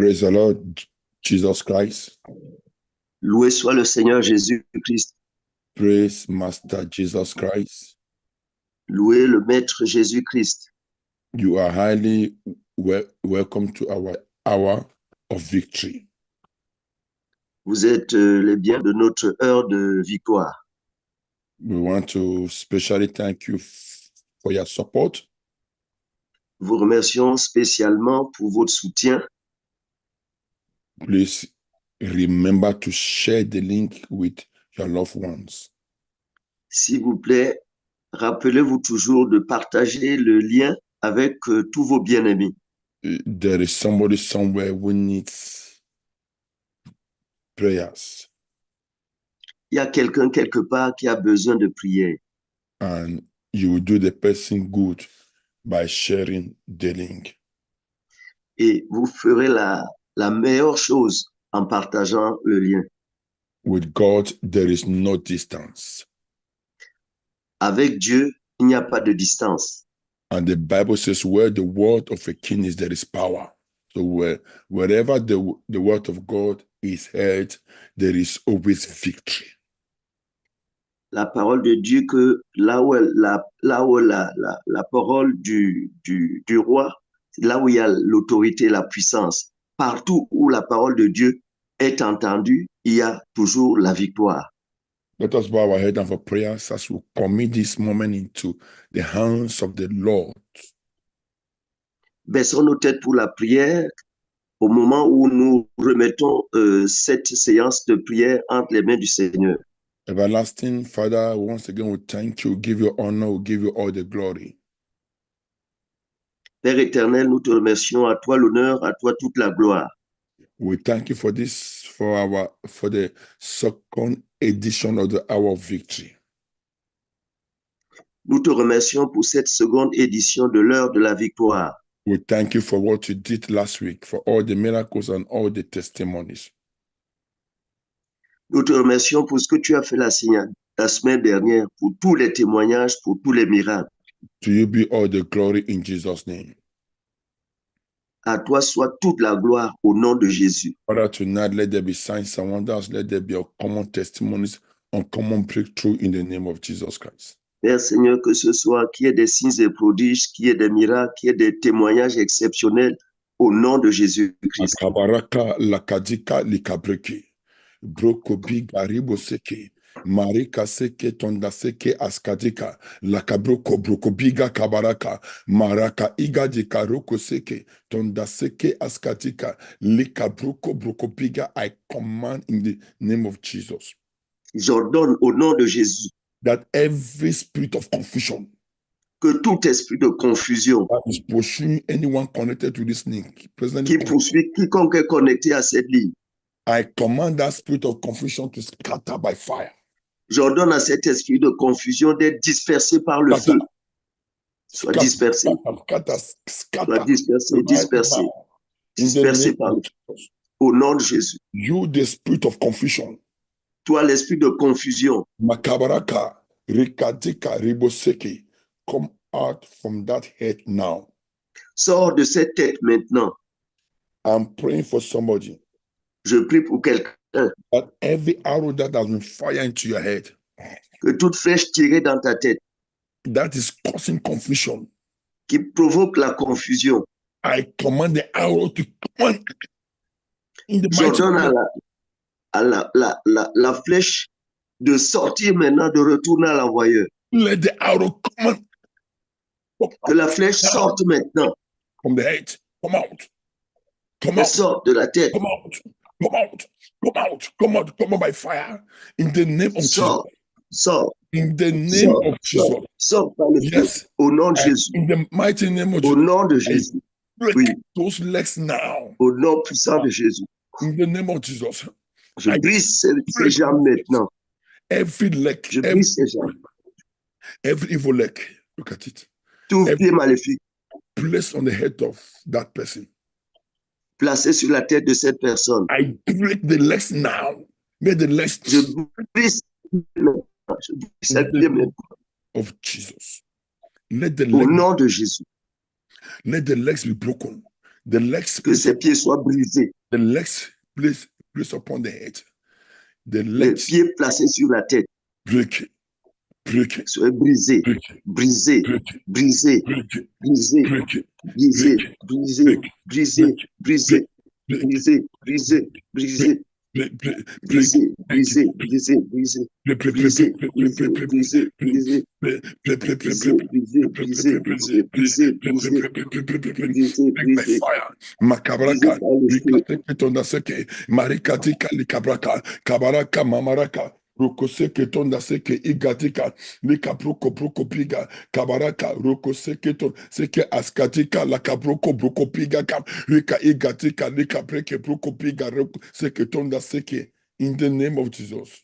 Praise the Lord Jesus Christ. Loué soit le Seigneur Jésus-Christ. Praise Master Jesus Christ. Loué le Maître Jésus-Christ. You are highly welcome to our hour of victory. Vous êtes les biens de notre heure de victoire. We want to specially thank you for your support. Vous remercions spécialement pour votre soutien. Please remember to share the link with your loved ones. S'il vous plaît, rappelez-vous toujours de partager le lien avec tous vos bien-aimés. There is somebody somewhere who needs prayers. Il y a quelqu'un quelque part qui a besoin de prière. And you will do the person good by sharing the link. Et vous ferez la meilleure chose en partageant le lien. With God, there is no distance. Avec Dieu, il n'y a pas de distance. And the Bible says, where the word of a king is, there is power. So wherever the word of God is heard, there is always victory. La parole de Dieu, que là où la parole du roi, là où il y a l'autorité, la puissance, partout où la parole de Dieu est entendue, il y a toujours la victoire. Let us bow our head and for prayers as we commit this moment into the hands of the Lord. Baissons nos têtes pour la prière au moment où nous remettons cette séance de prière entre les mains du Seigneur. Everlasting Father, once again we thank you, give you honor, we give you all the glory. Père éternel, nous te remercions, à toi l'honneur, à toi toute la gloire. We thank you for this, for the second edition of the Hour of Victory. Nous te remercions pour cette seconde édition de l'heure de la victoire. We thank you for what you did last week, for all the miracles and all the testimonies. Nous te remercions pour ce que tu as fait la semaine dernière, pour tous les témoignages, pour tous les miracles. To you be all the glory in Jesus' name. À toi soit toute la gloire au nom de Jésus. Father, tonight let there be signs and wonders, let there be uncommon testimonies, uncommon breakthrough in the name of Jesus Christ. Père Seigneur, que ce soit qu'il y ait des signes et prodiges, qu'il y ait des miracles, qu'il y ait des témoignages exceptionnels au nom de Jésus-Christ. Akabaraka lakadika likabreke. Broko biga ribo seke. Marika seke tonda seke askadika. Lakabroko broko biga kabaraka. Maraka iga dika roko seke. Tonda seke askadika. Likabroko broko biga. I command in the name of Jesus. J'ordonne au nom de Jésus That every spirit of confusion que tout esprit de confusion that is pursuing anyone connected to this link, qui poursuit quiconque est connecté à cette ligne, I command that spirit of confusion to scatter by fire. j'ordonne à cet esprit de confusion d'être dispersé par le feu. Soit dispersé. Soit dispersé, dispersé. Dispersé par le feu. Au nom de Jésus. You, the spirit of confusion. Toi, l'esprit de confusion. Makabaraka, rikadika, riboseki. Come out from that head now. Sors de cette tête maintenant. I'm praying for somebody. Je prie pour quelqu'un. That every arrow that has been fired into your head. Que toute flèche tirée dans ta tête. That is causing confusion. Qui provoque la confusion. I command the arrow to come in the mighty name. À la flèche de sortir maintenant, de retourner à l'envoyeur. Let the arrow come out. Que la flèche sorte maintenant. From the head. Come out. Come out. Sorte de la tête. Come out. Come out. Come out. Come out. Come out by fire. In the name of Jesus. Sors. In the name of Jesus. Sors par le feu. Au nom de Jésus. In the mighty name of Jesus. Au nom de Jésus. Break those legs now. Au nom puissant de Jésus. In the name of Jesus. Je brise ces jambes maintenant. Every leg. Je brise ces jambes. Every evil leg. Look at it. Tout pied maléfique. Placed on the head of that person. Placé sur la tête de cette personne. I break the legs now. May the legs. Je brise cette pied maintenant. Of Jesus. Let the Au nom de Jésus. Let the legs be broken. The legs Que ses pieds soient brisés. the legs placed upon the head. The Les legs pieds placés sur la tête. break, break, Soient brisés, break, brisés, break, brisés, break, brisés, break, brisés, break, brisés, break, brisés, break, brisés, break, break, brisés, brisés, brisés, break, break, break, brisés, brisés, brisés, brisés, brisés, brisés, brisés, brisés, brisés, brisés, brisés, brisés, brisés, brisés, brisés, by brisés, fire. brisés Makabraka, par le feu. Rikaseke, Marikatika, Likabraka, Kabaraka, Mamaraka, Rokoseke tonda seke igatika, Likabroko broko piga, Kabaraka, Rokoseke ton, seke askatika, Lakabroko broko piga, Rika igatika, Likabreke broko piga, seke tonda seke. In the name of Jesus,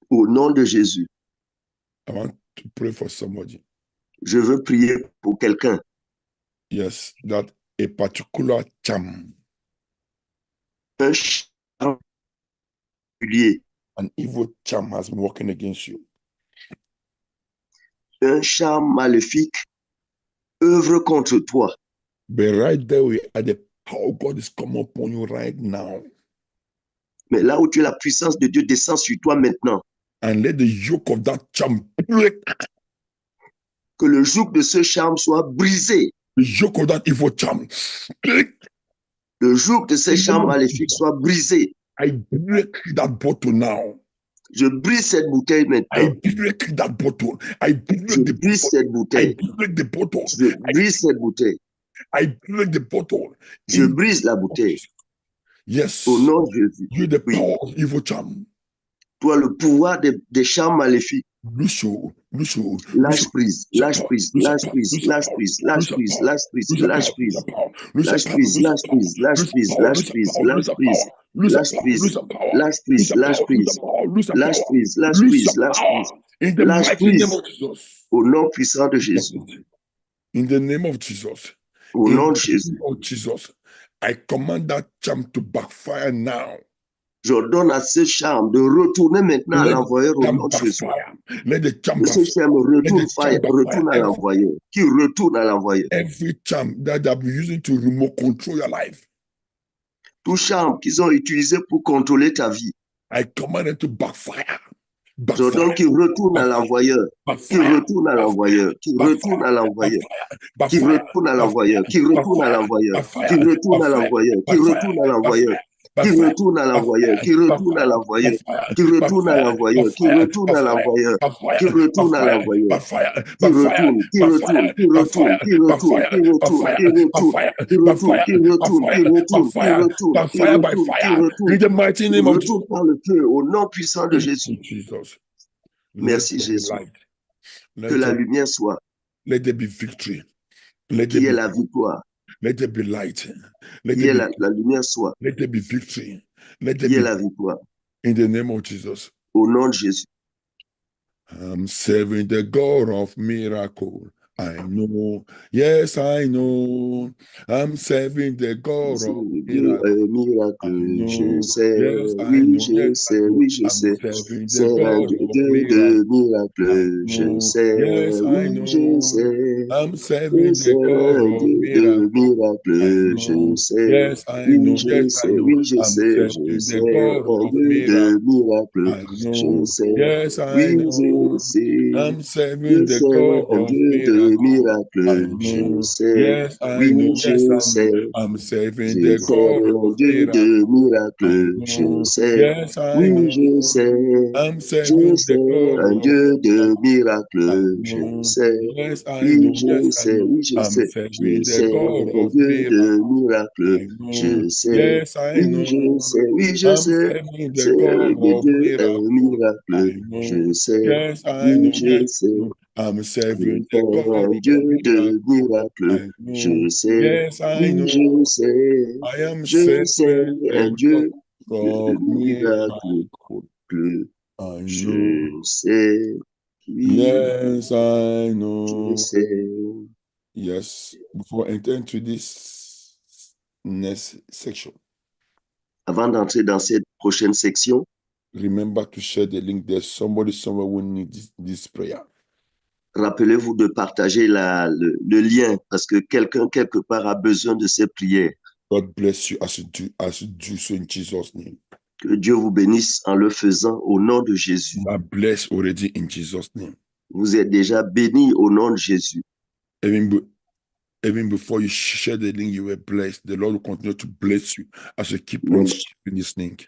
Au nom de Jésus, I want to pray for somebody. je veux prier pour quelqu'un. Yes, that a particular charm, Un charme particulier, an evil charm has been working against you. un charme maléfique œuvre contre toi. But right there, we are, the power of God is coming upon you right now. Mais là où tu es, la puissance de Dieu descend sur toi maintenant. And let the yoke of that charm break. Que le joug de ce charme soit brisé. The yoke of that evil charm break. Le joug de ces charmes maléfiques soit brisé. I break that bottle now. Je brise cette bouteille I maintenant. break that bottle. I break Je the brise bottle. cette I bouteille. break the bottle. Je brise cette bouteille. I break the bottle. Je In- brise la bouteille. Yes, Au nom de Jésus. you the Oui. power of evil charm. Toi, le pouvoir des charmes maléfiques. Lucio, Lâche prise, lâche prise, lâche prise, lâche prise, lâche prise, lâche prise, lâche prise. Lâche prise, lâche prise, lâche prise, lâche prise, lâche prise, lâche prise, lâche prise, lâche prise, lâche prise, lâche prise, lâche prise, in the lâche mighty name prise. of Jesus. Au nom puissant de Jésus. In the name of Jesus. Au In nom de the Jésus. name of Jesus. I command that charm to backfire now. J'ordonne à ce charme de retourner maintenant à Let l'envoyeur au the charm nom de Jésus. backfire. Let the charm Que ce backfire. charme Let the charm backfire. retourne à l'envoyeur. Qui retourne à l'envoyeur. Every charm that they have been using to remote control your life, Tout charme qu'ils ont utilisé pour contrôler ta vie. I command it to backfire. J'ordonne qu'il retourne à l'envoyeur. Qu'il retourne à l'envoyeur. Qu'il retourne à l'envoyeur. Qu'il retourne à l'envoyeur. Qu'il retourne à l'envoyeur. Qu'il retourne à l'envoyeur. Qu'il retourne à l'envoyeur. Qu'il retourne à l'envoyeur. Qu'il retourne à l'envoyeur. Qu'il retourne à l'envoyeur. Qu'il retourne à l'envoyeur. Qu'il retourne à l'envoyeur. Qu'il retourne. Qu'il retourne. Qu'il retourne. Qu'il retourne. Qu'il retourne. Qu'il retourne. Qu'il retourne. Qu'il retourne. Qu'il retourne. Qu'il retourne. Qu'il retourne. In the mighty name of Retourne par le feu au nom puissant de Jésus. Jesus. Merci, Jésus. Que la lumière soit. Let there be victory. Let Qui there est be, la victoire. let there be light. Let Qui there est be, la lumière soit. let there be victory. Let there Qui est be la victoire. in the name of Jesus. Au nom de Jésus. I'm serving the God of miracle. I know, yes, I know. I'm serving the God C'est of Dieu miracle. un miracle, je sais, Yes, I oui, know, je yes, I sais, know. oui, je I'm sais. serving the C'est un God Dieu of de miracle. miracles, je know, sais, yes, I oui, je know. sais. I'm Que serving c'est the God un of Dieu de miracle. I miracles, je know, sais, yes, I oui, know, je yes, I sais, know. oui, je I'm sais, je serving sais, the God un of Dieu de miracle. miracles, I je know, sais, yes, I oui, je know. sais. I'm Que serving the c'est God un of Dieu de miracle. I miracles, je know, sais, yes, I oui, know, yes, je I know. sais. I'm serving Je the sais God un of Dieu miracle. de I miracles, je know, sais, yes, I oui, know. je sais, I'm je serving sais the God un of Dieu de miracle. I miracles, je know, sais, yes, I oui, know, je yes, I sais, know. oui, je I'm sais, je serving the sais God un of Dieu de miracle. miracles, I know, je sais, yes, I oui, know. je sais, oui, je I'm sais, serving the c'est God le of Dieu un miracle. miracle, I know, je sais, yes, I oui, know, je yes, sais, I know. I'm serving c'est the God un Dieu of de miracle. miracles, I je know, sais, yes, I oui, je know. sais. I am Je sais serving un the Dieu God de of miracle miracle. que I know, je sais. Oui, yes, I je know. sais. Yes, before entering into this next section, Avant d'entrer dans cette prochaine section, remember to share the link. There's somebody somewhere who needs this prayer. rappelez-vous de partager le lien parce que quelqu'un quelque part a besoin de ces prières. God bless you as you do so in Jesus' name. Que Dieu vous bénisse en le faisant au nom de Jésus. You are blessed already in Jesus' name. Vous êtes déjà bénis au nom de Jésus. Even before you share the link, you were blessed. The Lord will continue to bless you as you keep on sharing this link.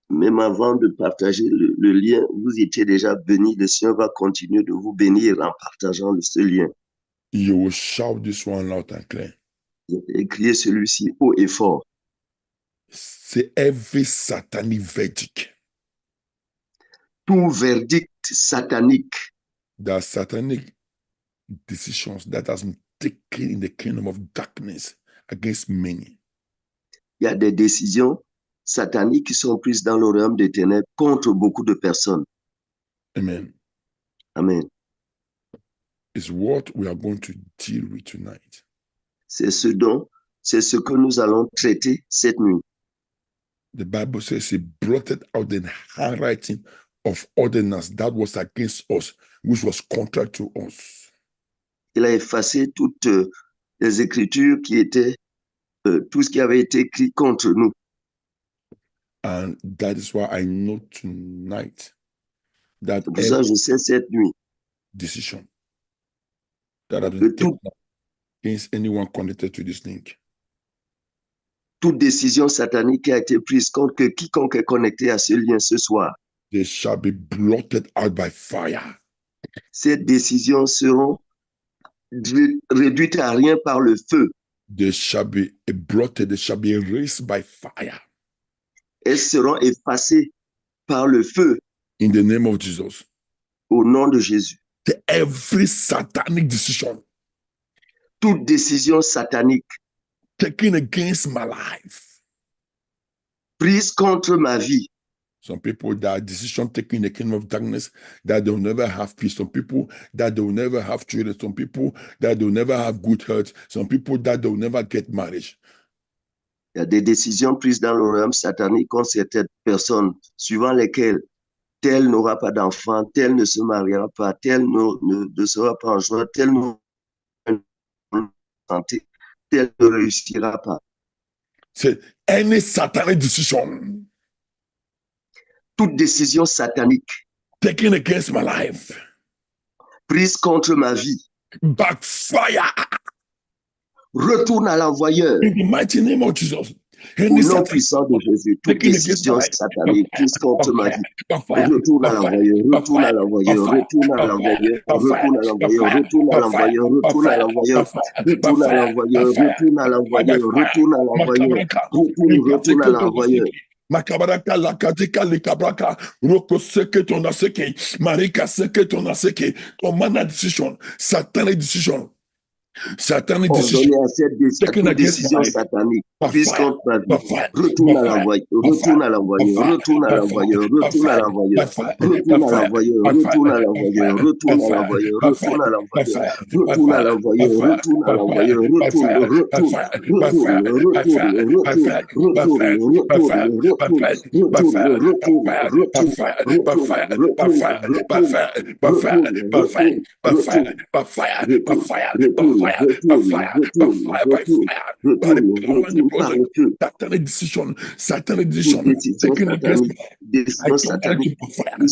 Même avant de partager le lien, vous étiez déjà bénis. Le Seigneur va continuer de vous bénir en partageant ce lien. You will shout this one loud and clear. Et crier celui-ci haut et fort. C'est every satanic verdict. Tout verdict satanique. There are satanic decisions that has been taken in the kingdom of darkness against many. Il y a des décisions sataniques qui sont prises dans le royaume des ténèbres contre beaucoup de personnes. Amen. Amen. It's what we are going to deal with tonight. C'est ce que nous allons traiter cette nuit. The Bible says he blotted out the handwriting of ordinance that was against us, which was contrary to us. Il a effacé toutes les écritures qui étaient, tout ce qui avait été écrit contre nous. And that is why I know tonight that C'est pour ça que je sais cette nuit decision that has been taken against anyone connected to this link. Toute décision satanique qui a été prise contre quiconque est connecté à ce lien ce soir. They shall be blotted out by fire. Ces décisions seront réduites à rien par le feu. They shall be blotted, they shall be erased by fire. Elles seront effacées par le feu. In the name of Jesus. Au nom de Jésus. Every satanic decision. Toute décision satanique. Taken against my life. Prise contre ma vie. Some people that decision taken in the kingdom of darkness that they'll never have peace. Some people that they'll never have children. Some people that they'll never have good health. Some people that they'll never get marriage. Il y a des décisions prises dans le royaume satanique contre certaines personnes, suivant lesquelles tel n'aura pas d'enfant, tel ne se mariera pas, tel ne sera pas en joie, tel ne santé, tel ne réussira pas. C'est any satanic decision. Toute décision satanique taken against my life, prise contre ma vie, backfire. Retourne à l'envoyeur. In the mighty name of Jesus. Au nom puissant de Jésus, toute décision satanique prise contre ma vie, retourne à l'envoyeur, retourne à l'envoyeur, retourne à l'envoyeur, retourne à l'envoyeur, retourne à l'envoyeur, retourne à l'envoyeur, retourne à l'envoyeur, retourne à l'envoyeur, retourne à l'envoyeur, retourne à l'envoyeur. Makabaraka lakatika likabraka roko seke ton seke marika seke ton seke command decision satanic decision. Satanic decision. Toute décision satanique. Prise contre ma vie. Retourne à l'envoyeur. Retourne à l'envoyeur. Retourne à l'envoyeur. Retourne à l'envoyeur. Retourne à l'envoyeur. Retourne à l'envoyeur. Retourne à l'envoyeur. Retourne à l'envoyeur. Retourne à l'envoyeur. Retourne à l'envoyeur. Satanic decision taken against me. Décision satanique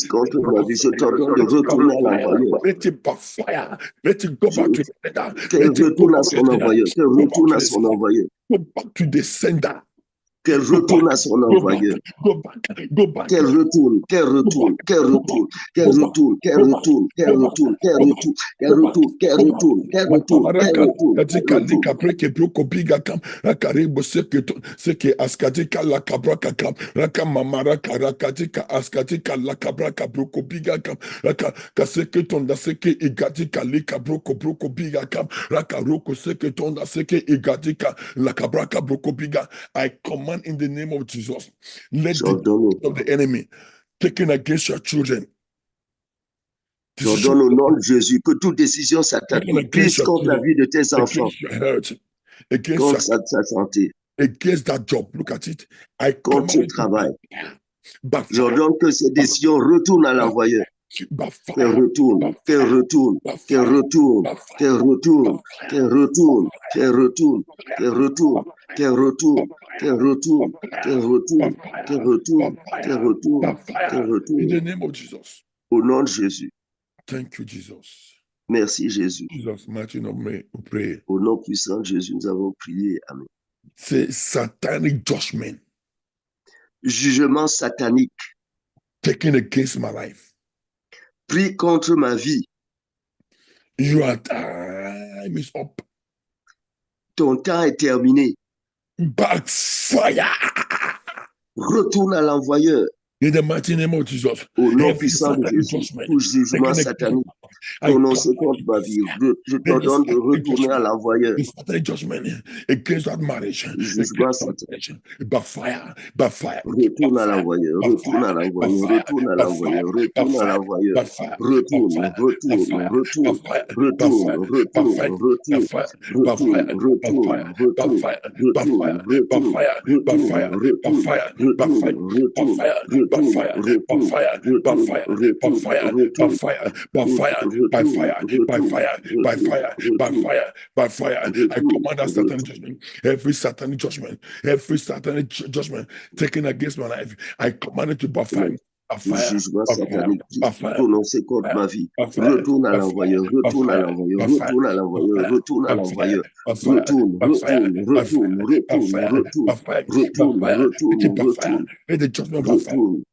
contre ma vie. Je t'ordonne de retourner à l'envoyeur. Let it backfire. Let it go back to the sender. Qu'elle retourne à son envoyeur. Qu'elle retourne à son envoyeur. Go back to the sender. Qu'elle retourne à son envoyeur. Go back. Qu'elle retourne, qu'elle retourne, qu'elle retourne, qu'elle retourne, qu'elle retourne, qu'elle retourne, qu'elle retourne, qu'elle retourne, qu'elle retourne, qu'elle retourne, qu'elle retourne. I command in the name of Jesus, let the of the enemy taken against your children. J'ordonne au nom de Jésus que toute décision satanique prise contre la vie de tes enfants, contre sa santé, against that job, look at it. I contre ce travail. J'ordonne que ces décisions retournent à l'envoyeur. by qu'elle fire, retourne, by qu'elle fire, retourne, by qu'elle fire, retourne, by qu'elle fire, retourne, by qu'elle fire, retourne, qu'elle retourne, qu'elle retourne, qu'elle retourne, qu'elle retourne, qu'elle by retourne, qu'elle fire, by retourne, qu'elle fire, by retourne, qu'elle fire. In retourne. the name of Jesus. Au nom de Jésus. Thank you, Jesus. Merci Jésus. Jesus, mighty name we pray. Au nom puissant de Jésus, nous avons prié. Amen. Say satanic judgment Jugement satanique taken against my life. pris contre ma vie. Your time is up. Ton temps est terminé. Backfire. Retourne à l'envoyeur. In the mighty name of Jesus. Au nom Every puissant de satanic Jésus, judgment tout jugement taken against satanique I prononcé command contre ma vie, je every t'ordonne de satanic retourner à judgment, l'envoyeur. the satanic judgment against that marriage, Jugement against that satanique. marriage, by fire, by fire, Retourne à l'envoyeur, by retourne à fire, by l'envoyeur, fire, retourne à by fire, l'envoyeur, by retourne à fire, l'envoyeur. by fire, by Retourne, fire, by retourne, fire, by retourne, fire, by retourne, fire, by retourne, fire, by retourne, fire, by retourne, fire, by retourne, fire, by retourne, fire, by retourne, fire, by retourne, fire, by retourne, fire, by retourne, fire, by retourne, fire, by retourne, fire, by retourne, fire, by retourne, fire, by retourne, fire, by retourne, fire, by retourne, fire, by fire, by retourne, fire, by retourne, fire, by retourne, fire, by retourne, fire, by fire. I retourne, command that retourne. satanic judgment, every satanic judgment, every satanic judgment taken against my life. I command it to by fire, by Le fire, jugement by fire, satanique by fire, prononcé contre ma vie. by fire, Retourne à by fire, l'envoyeur, by retourne à fire, l'envoyeur, by fire, retourne à by l'envoyeur, fire, retourne à by fire, l'envoyeur. by fire, Retourne, by fire, retourne, by retourne, fire, by retourne, fire, retourne, by fire, by retourne, fire. Let it retourne, by fire. retourne, Let the judgment by fire. retourne,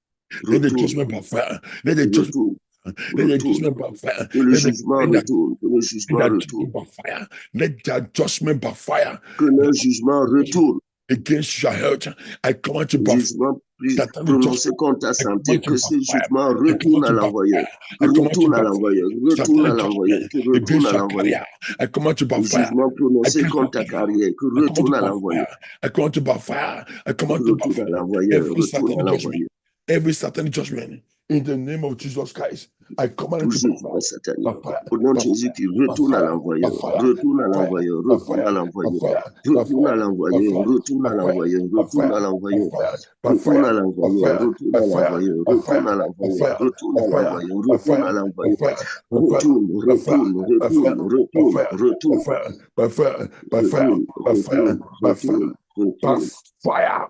Let the retourne, judgment by fire. Let the judgment. retourne, Let the retourne. judgment by fire. Que le Let the jugement let that, retourne, que le let jugement that retourne, judgment by fire. Let that judgment by fire. que le jugement retourne. Against your health, I command you Le by jugement satanic prononcé judgment. contre ta I santé, command you que by ce fire. jugement I retourne command à you by l'envoyeur, fire. I command you retourne à by fire. l'envoyeur, retourne à Satanic l'envoyeur, judgment que retourne against à your l'envoyeur. career. I command you by Le fire. jugement prononcé Against your contre ta career. carrière, que I command retourne you à by l'envoyeur, fire. I command you by fire. I que command you by retourne à fire. l'envoyeur, Every retourne à satanic judgment. l'envoyeur. Every satanic judgment. In the name of Jesus Christ. I command Tout it to by jugement fire. satanique. By fire. Au nom de By Jésus fire. qui By retourne à fire. By l'envoyeur, fire. retourne à By fire. l'envoyeur, By retourne à fire. By l'envoyeur, fire. By retourne à fire. By l'envoyeur, fire. retourne By à fire. l'envoyeur, By retourne à fire. By l'envoyeur, fire. By retourne à fire. By l'envoyeur, fire. retourne By à fire. l'envoyeur, By retourne à fire. By l'envoyeur, fire. retourne By à fire. l'envoyeur, By retourne à fire. By l'envoyeur, fire. By fire. retourne, By fire. retourne, By fire. retourne, By retourne, fire. By retourne, fire. By fire. By fire. retourne, By fire. retourne, By fire. retourne, By retourne, fire.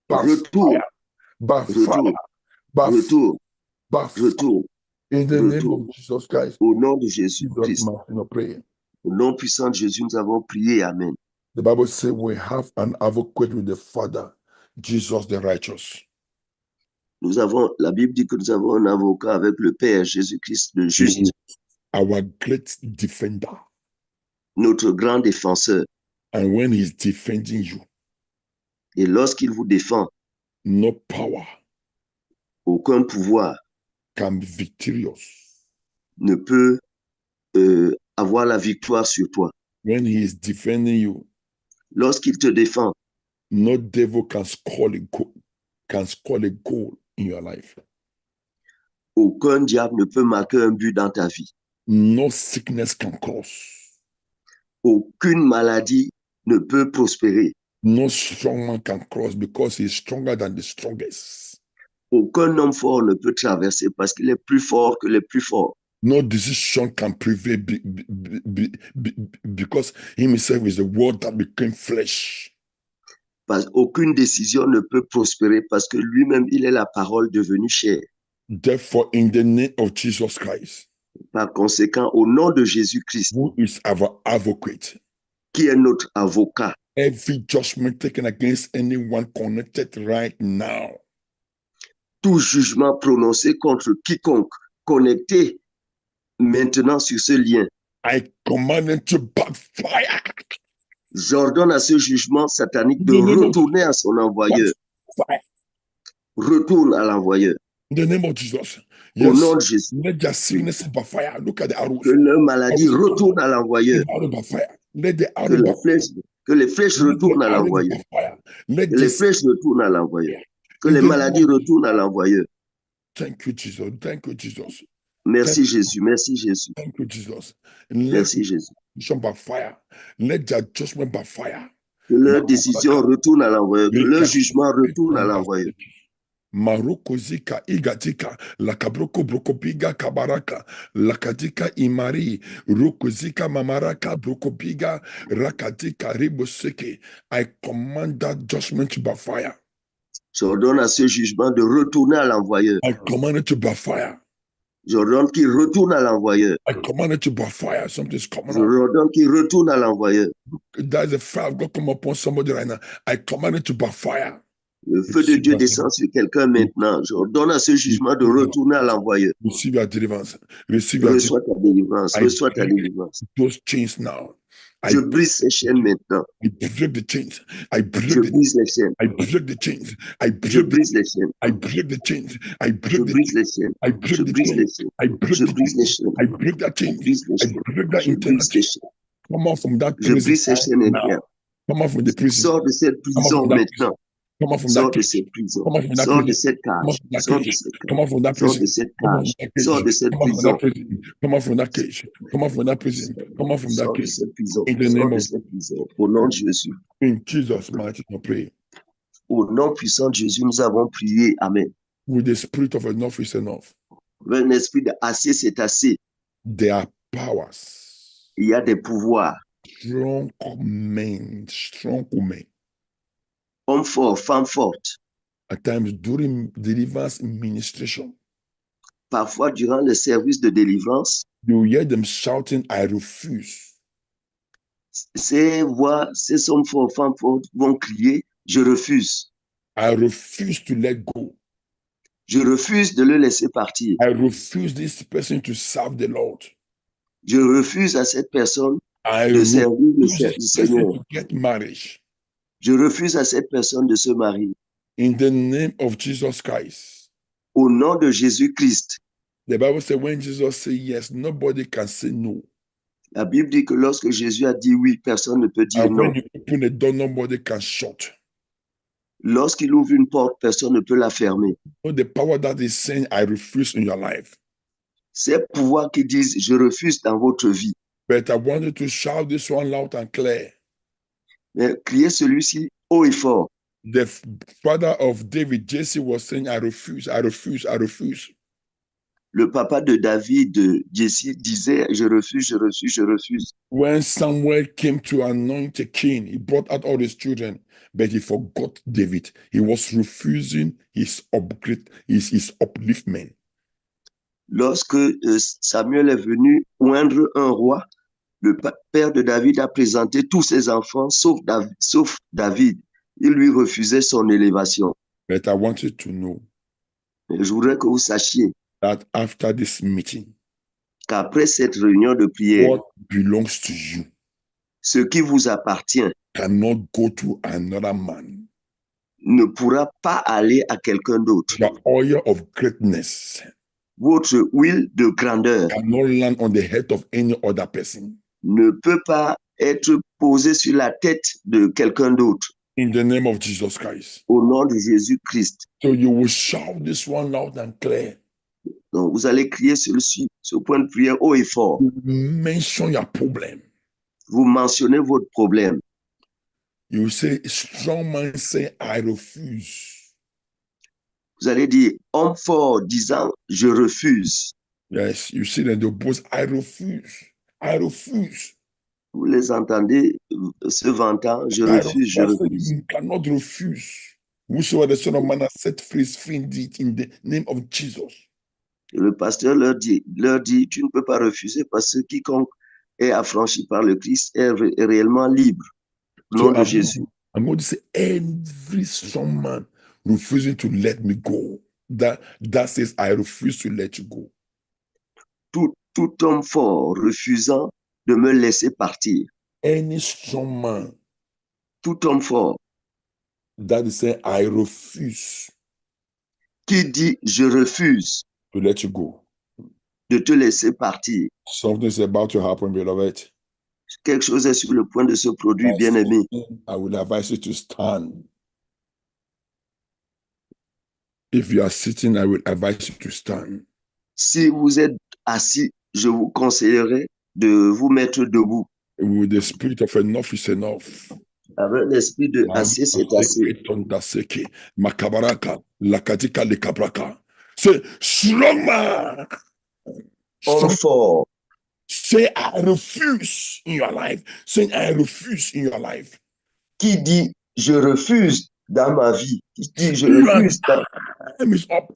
By retourne, fire. By retourne, fire. By retourne, by fire. retourne, In the name retourne. of Jesus Christ, Au nom de Jesus' Jésus-Christ, mighty name, pray. au nom puissant de Jésus, nous avons prié. Amen. The Bible says we have an advocate with the Father, Jesus the righteous. La Bible dit que nous avons un avocat avec le Père Jésus-Christ le juste, Our great defender. notre grand défenseur. And when he's defending you, Et lorsqu'il vous défend, no power aucun pouvoir can be victorious. ne peut avoir la victoire sur toi. When he is defending you, Lorsqu'il te défend, no devil can score a goal in your life. aucun diable ne peut marquer un but dans ta vie. No sickness can cross. Aucune maladie ne peut prospérer. No strong man can cross because he's stronger than the strongest. Aucun homme fort ne peut traverser parce qu'il est plus fort que les plus forts. No decision can prevail because himself is the word that became flesh. Aucune décision ne peut prospérer parce que lui-même, il est la parole devenue chair. Therefore, in the name of Jesus Christ, par conséquent, au nom de Jésus-Christ, who is our advocate, qui est notre avocat, every judgment taken against anyone connected right now, tout jugement prononcé contre quiconque connecté maintenant sur ce lien, I command it to backfire. j'ordonne à ce jugement satanique de retourner à son envoyeur. Backfire. Retourne à l'envoyeur. In the name of Jesus. Au Yes. nom de Jésus. Let their sickness by fire. Look at the arrows. Que leur maladie retourne à l'envoyeur. Let the arrow Que les flèches retournent à l'envoyeur. Que les flèches retournent à l'envoyeur. Que les maladies retournent à l'envoyeur. Thank you, Jesus. Thank you, Jesus. Merci Jésus. Merci Jésus. Thank you, Jesus. Merci Jésus. By fire. Let their judgment by fire. Que leur décision retourne à l'envoyeur. Que leur jugement retourne à l'envoyeur. Marokozika igatika lakabroko brokopiga kabaraka lakadika imari rokozika mamaraka brokopiga rakatika riboseke. I command that judgment to backfire. J'ordonne à ce jugement de retourner à l'envoyeur. I command it to backfire. J'ordonne qu'il retourne à l'envoyeur. I command it to backfire. Something's coming up. J'ordonne qu'il retourne à l'envoyeur. There's a fire of God come upon somebody right now. I command it to backfire. Le feu de Dieu descend sur quelqu'un maintenant. J'ordonne à ce jugement de retourner à l'envoyeur. Receive your deliverance. Receive your Reçois ta délivrance. Reçois ta délivrance. those chains now. Je brise ces chaînes maintenant. I break the chains. I break Je the brise les chaînes. I break the chains. I Je break the brise les chaînes. I break the chains. I Je break the brise les chaînes. I Je break the brise les chains. chaînes. I break Je the brise les chains. chaînes. I break that Je chain. brise les I chaînes. break that Je internal brise les chain. chaînes. Come out from that Je prison brise ces chaînes now. internes. Come out from the prison. Sors de cette Come out prison from that prison. maintenant. Come out from that Sors de cage. cette prison. Come out from that Sors de prison. cette Come out cage. from that Sors de cage. cette Come cage. out from that Sors prison. de cette Come out cage. from that cage. Sors de cette Come out from prison. that prison. Come out from that cage. Come out from that prison. Come out from that Sors de cage. cette prison. In the Sors name de of cette prison. Au nom de Jésus. in Jesus' mighty name, I pray. Au nom puissant de Jésus, nous avons prié. Amen. With the spirit of enough is enough. Avec un esprit de assez, c'est assez. There are powers. Il y a des pouvoirs. Strong men, strong women. Hommes forts, femmes fortes. At times during deliverance ministration, Parfois, durant le service de délivrance, you hear them shouting, I refuse. ces voix, ces hommes forts, femmes fortes vont crier, je refuse. I refuse to let go. Je refuse de le laisser partir. I refuse this person to serve the Lord. Je refuse à cette personne I de servir le refuse this person Seigneur. to get marriage. Je refuse à cette personne de se marier. In the name of Jesus Christ. Au nom de Jésus-Christ. The Bible says when Jesus said yes, nobody can say no. La Bible dit que lorsque Jésus a dit oui, personne ne peut dire And non. when you open a door, nobody can shut. Lorsqu'il ouvre une porte, personne ne peut la fermer. So the power that is saying, I refuse in your life. Ces pouvoirs qui disent, je refuse dans votre vie. But I want you to shout this one loud and clear. Mais criez celui-ci haut et fort. The father of David, Jesse, was saying, I refuse, I refuse, I refuse. Le papa de David, Jesse, disait, je refuse, je refuse, je refuse. When Samuel came to anoint a king, he brought out all his children, but he forgot David. He was refusing his upgrade, his upliftment. Lorsque Samuel est venu oindre un roi, le père de David a présenté tous ses enfants, sauf David. Il lui refusait son élévation. But I want you to know Mais je voudrais que vous sachiez that after this meeting, qu'après cette réunion de prière, what belongs to you ce qui vous appartient cannot go to another man. ne pourra pas aller à quelqu'un d'autre. The oil of greatness Votre huile de grandeur cannot land on the head of any other person. ne peut pas être posée sur la tête de quelqu'un d'autre. In the name of Jesus Christ. Au nom de Jésus-Christ. So you will shout this one loud and clear. Donc, vous allez crier celui-ci, ce point de prière haut et fort. You mention your problem. Vous mentionnez votre problème. You say, strong man say, I refuse. Vous allez dire, homme fort disant, je refuse. Yes, you see that the boast, I refuse. I refuse. Vous les entendez se vantant, je refuse, je refuse. You cannot refuse. Whosoever the Son of Man has set free is free indeed in the name of Jesus. Et le pasteur leur dit, tu ne peux pas refuser parce que quiconque est affranchi par le Christ est réellement libre. Au nom de Jésus. I'm going to say every strong man refusing to let me go. That says, I refuse to let you go. Tout homme fort refusant de me laisser partir. Any strong man. Tout homme fort. That is saying, I refuse. Qui dit, je refuse. To let you go. De te laisser partir. Something is about to happen, beloved. Quelque chose est sur le point de se produire, bien-aimé. I will advise you to stand. If you are sitting, I will advise you to stand. Si vous êtes assis, je vous conseillerais de vous mettre debout. With the spirit of enough is enough. Avec l'esprit de assez, c'est assez. Makabaraka, Lakatika, Lekabraka. C'est strong man. Homme fort. Say, I refuse in your life. Say, I refuse in your life. Qui dit, je refuse dans ma vie. Qui dit, je refuse dans... Time is up.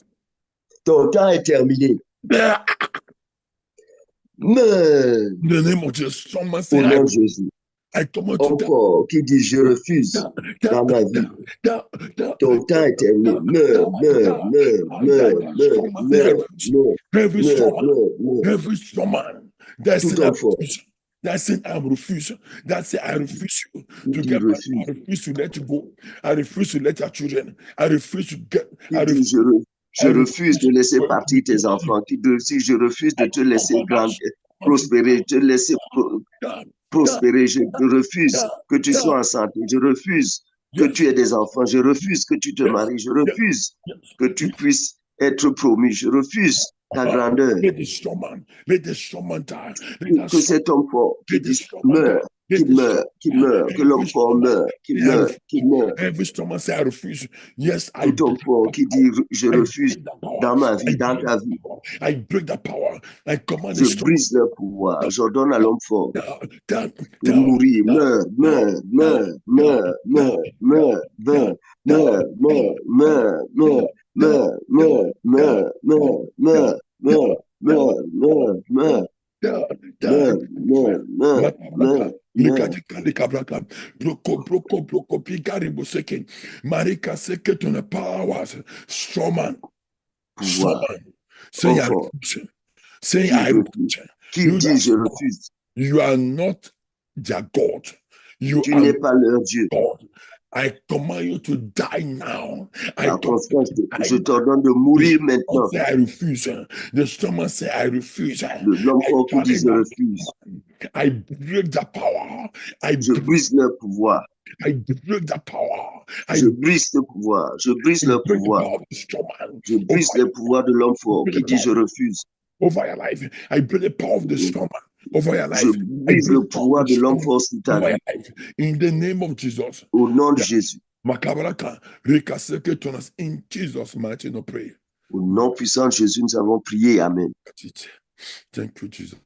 Ton temps est terminé. Mais, in the name of Jesus, someone au say, nom de Jésus, I command homme fort, qui dit, je refuse dans ma vie. Ton temps est terminé. Meurs, meurs, meurs, meurs, meurs, meurs, meurs, every meurs, woman, meurs, meurs. every woman that's Tout in homme fort. That's it, I refuse. That's it, I refuse you to Qui get back. refuse. I refuse to let you go. I refuse to let your children. I refuse to get. Qui dit, je refuse de laisser partir tes enfants. Qui dit, si je refuse de te laisser prospérer, te laisser prospérer, je refuse que tu sois en santé. Je refuse que tu aies des enfants. Je refuse que tu te maries. Je refuse que tu puisses être promu. Je refuse ta grandeur. Let the strong man die. Que cet homme fort qui dit meurt, qui meurt, qui meurt, que l'homme fort meurt, qui meurt, qui meurt. Every strong man say, I refuse. Yes, Tout homme fort qui dit je refuse dans ma vie, dans ta vie. I break the power. I command Je brise le pouvoir. J'ordonne à l'homme fort de mourir. Meurs, meurs, meurs, meurs, meurs, meurs, meurs, meurs, meurs, meurs, meurs, meurs, meurs, meurs, meurs, meurs, meurs, meurs, meurs, meurs. Marika seke ton powers, strong man. Say I refuse. Say I refuse. Qui dit je refuse? You are not their God. Tu n'es pas leur Dieu. God. I command you to die now. Je t'ordonne de mourir maintenant. I refuse. The strong say I refuse. L'homme fort qui dit je refuse. I break the power. Je brise le pouvoir. I break the power. Je brise le pouvoir. Je brise le pouvoir. Je brise le pouvoir de l'homme fort qui dit je refuse. Over your life. I break the power of the strong man. Over your life. Je brise le pouvoir de l'homme fort sur ta vie. In the name of Jesus. Au nom de Jésus. In Jesus' mighty name, pray. Au nom puissant de Jésus, nous avons prié. Amen. Thank you, Jesus.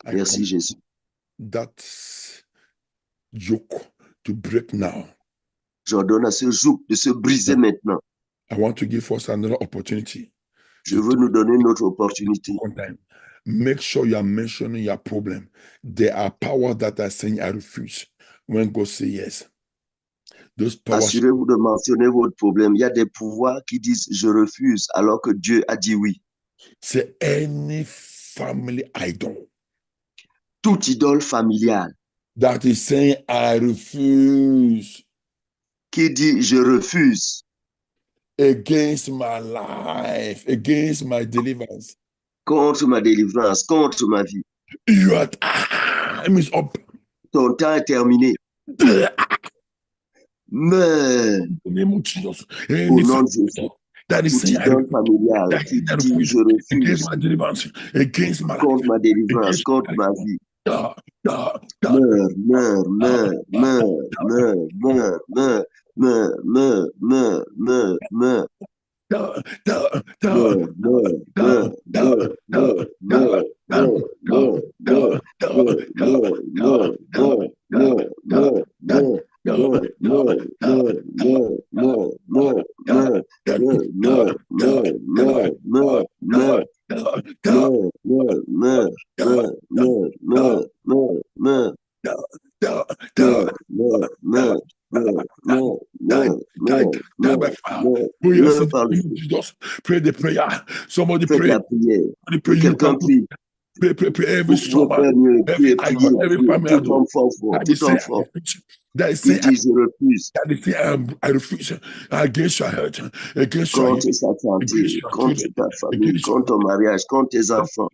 Merci, Jésus. That yoke to break now. J'ordonne à ce joug de se briser maintenant. I want to give us another opportunity. Je veux nous donner une autre opportunité. Make sure you are mentioning your problem. There are powers that are saying I refuse when God says yes. Assurez-vous de mentionner votre problème. Il y a des pouvoirs qui disent je refuse alors que Dieu a dit oui. C'est any family idol. Toute idole familiale. That is saying I refuse. Qui dit je refuse. Against my life, against my deliverance. Contre ma délivrance, contre ma vie. Your time is up. Ton temps est terminé. Mais au nom de Jésus, toute idole familiale qui dit je refuse contre ma délivrance, contre ma vie. Meurs, meurs, meurs, meurs, meurs, meurs, meurs, meurs, meurs, meurs, meurs, meurs. Pray the prayer. Somebody pray. Quelqu'un prie. Pray every strong man. Every family. Tout homme fort. That is saying, I refuse against your health, against contre sa santé, contre ta famille, contre ton mariage, contre tes enfants,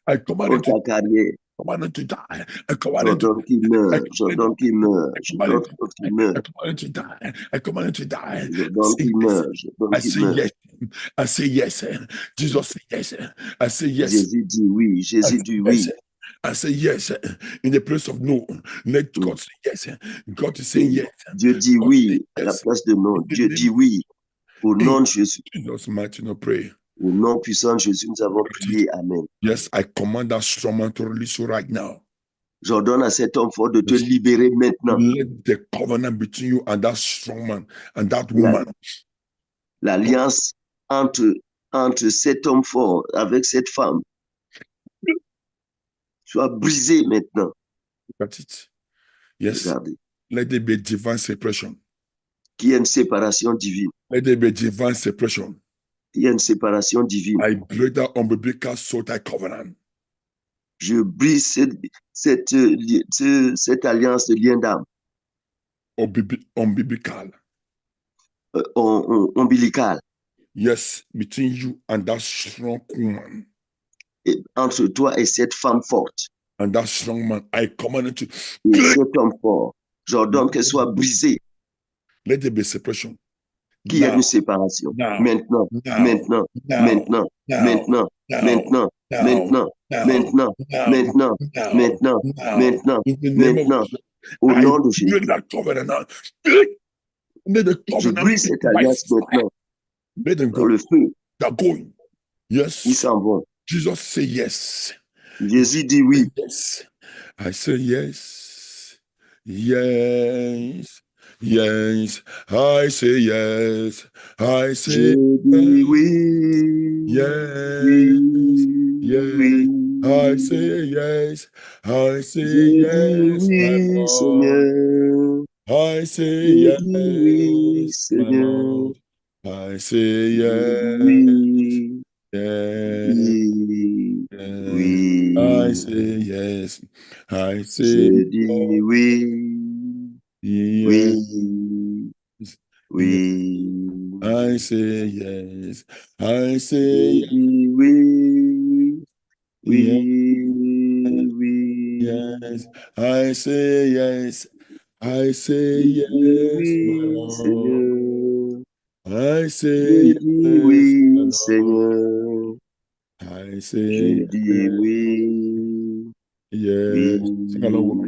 contre ta carrière. Commanded to die. J'ordonne qu'il meurt. J'ordonne qu'il meurt. J'ordonne qu'il meurt. I commanded to die. J'ordonne qu'il meurt. I say yes. I say yes. Jesus say yes. I say yes. Jésus dit oui. Jésus dit oui. and say yes in the place of no. Let God say yes. God is saying yes. Dieu dit God oui say à la yes. place de non. In the Dieu name dit oui au nom de Jésus. Jesus mighty name, pray. Au nom puissant de Jésus, nous avons prié. Amen. Yes, I command that strong man to release you right now. J'ordonne à cet homme fort de te Yes. libérer maintenant. Let the covenant between you and that strong man and that woman. L'alliance entre cet homme fort avec cette femme soit brisée maintenant. That's it. Yes. Regardez. Let there be divine separation. Qu'il y ait une séparation divine. Let there be divine separation. Il y a une séparation divine. I break that umbilical soul tie covenant. Je brise cette alliance de lien d'âme. Umbilical. Ombilical. Yes, between you and that strong woman. Et entre toi et cette femme forte. And that strong man, I command it to. Et cet homme fort, j'ordonne qu'elle soit brisée. Let there be separation. Qu'il y ait une séparation. Maintenant, maintenant, maintenant, maintenant, maintenant, maintenant, maintenant, maintenant, maintenant, maintenant, maintenant, au nom de Jésus. Je brise cette alliance maintenant. Dans le feu. Yes. Ils s'en vont. Jesus say yes. Jésus dit oui. Yes. I say yes. Yes. Yes. I say yes. I say oui. Yes. Yes. Oui. I say yes. I say yes. Oui, Seigneur. I say yes, oui, Seigneur. I say yes. Oui. Yes. Yes. Oui. I say yes. I say Je dis oui. yes. Oui. I say yes. I say Je dis oui. Oui. Yes. I say yes. I say yes, my oui, Lord. Seigneur. I say Je dis yes, my oui, Lord. Seigneur. I say Je dis oui. yes. Oui. Sing along with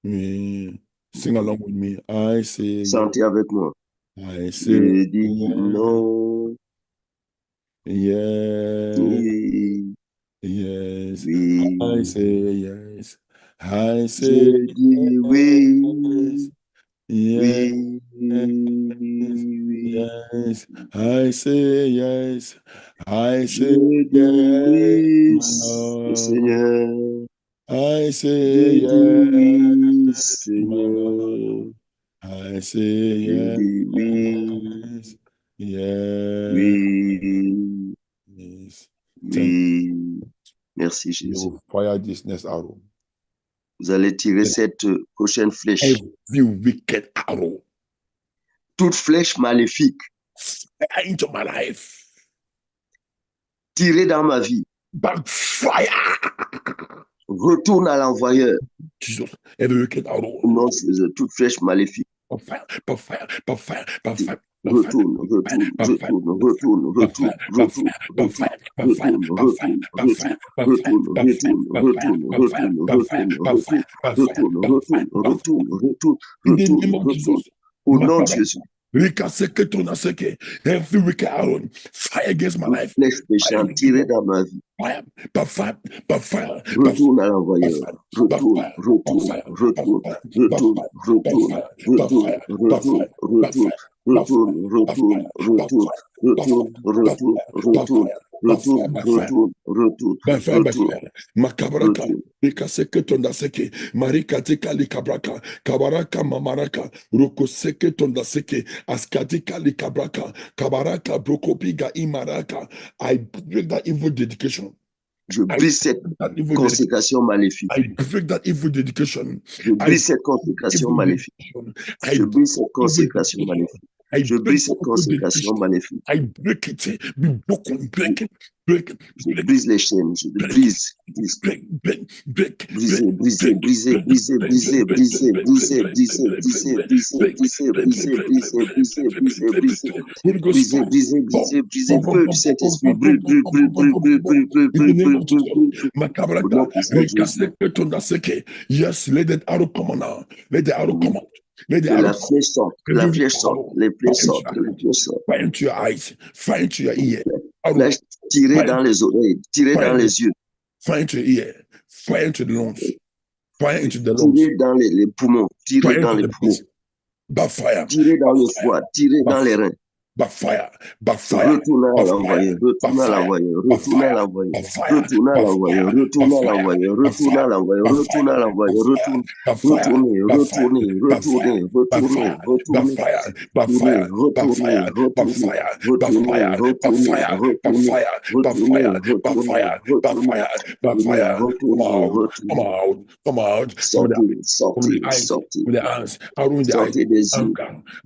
me. Sing along with me. I say yes. Chantez avec moi. I say Je dis yes. non. Yes. Oui. Yes. Oui. I say yes. I say Je dis oui. yes. Oui. Yes. I say yes. I Je say dis oui, yes, my Lord. Seigneur. I say Je dis oui, yes, my Lord. Seigneur. I say Je yes. dis oui. Yes. Oui. Yes. Thank Oui. Merci, you. Jésus. Fire this next arrow. Vous allez tirer cette prochaine flèche. Every wicked arrow. Toute flèche maléfique. Fire into my life. Tirée dans ma vie. Backfire. Retourne à l'envoyeur. Jesus. Every wicked arrow. Non, toute flèche maléfique. Backfire. Retourne. In the name of Jesus. Au nom de Jésus. Every wicked arrow, fire against my life. Flèche péchante tirée dans ma vie. Retourne à l'envoyeur. Retourne. Makabraka, Rikaseke Tondaseke, Marikatika Likabraka, Kabaraka Mamaraka, Rokoseke Tondaseke, Askatika Likabraka, Kabaraka, Brokopiga Imaraka. I break that evil dedication. Je brise cette consécration maléfique. I break that evil dedication. Je brise cette consécration maléfique. Je brise cette consécration maléfique. I Je break brise the cette consécration auto-dedication. maléfique. I break it. Be broken. Break it. Break it. Je Break brise les chaînes. Je les break brise. Brise. break break break Briser, break briser, break briser, break briser, break briser, break briser, break briser, break briser, briser, briser, briser, briser, briser, briser, briser, briser, Holy Ghost briser, fire. briser, Boom. briser, briser, Boom, boom, feu du boom, boom, boom, Saint-Esprit, boom, brûle, boom, brûle, boom, brûle, boom, brûle, boom, brûle, boom, boom. brûle, brûle, In the brûle, name brûle, of brûle, Jesus. brûle, brûle. Au nom Makabraka. puissant de Jésus, Rekaseke tondaseke. Yes, let that arrow come on now. Let the arrow come out. Let the que arrow la come. flèche sorte, que la Every flèche sorte, arrow. les plaies Fire into sortent, your que les eyes. plaies sortent. Fire into your eyes. Fire into your ear. Arrow. Flèche tirée Fire, dans les oreilles, tirée dans fire, les yeux, fire into your ear. Fire into the lungs. Fire into the lungs. tirée dans les poumons, tirée Fire dans into les the poumons, breast. Backfire. tirée dans le Backfire. foie, tirée dans les reins. Backfire. Backfire. Retournez à Backfire. l'envoyer, retournez à Backfire. l'envoyer, retournez à Backfire. l'envoyer, Backfire. retournez à l'envoyer, Backfire. retournez à Backfire. l'envoyer, retournez Backfire. à l'envoyer, retournez à l'envoyer, Backfire. retournez, Backfire. retournez, Backfire. retournez, Backfire. retournez, retournez, Backfire. retournez, Backfire. retournez, Backfire. retournez, Backfire. retournez, Backfire. retournez, Backfire. retournez, Backfire. retournez, Backfire. retournez, Backfire. retournez, Backfire. retournez, Backfire. retournez, Backfire. Come retournez, out. Come retournez. out. Come out. Sortez, From sortez, the eyes. sortez, From the eyes. Out in the eyes. sortez des yeux,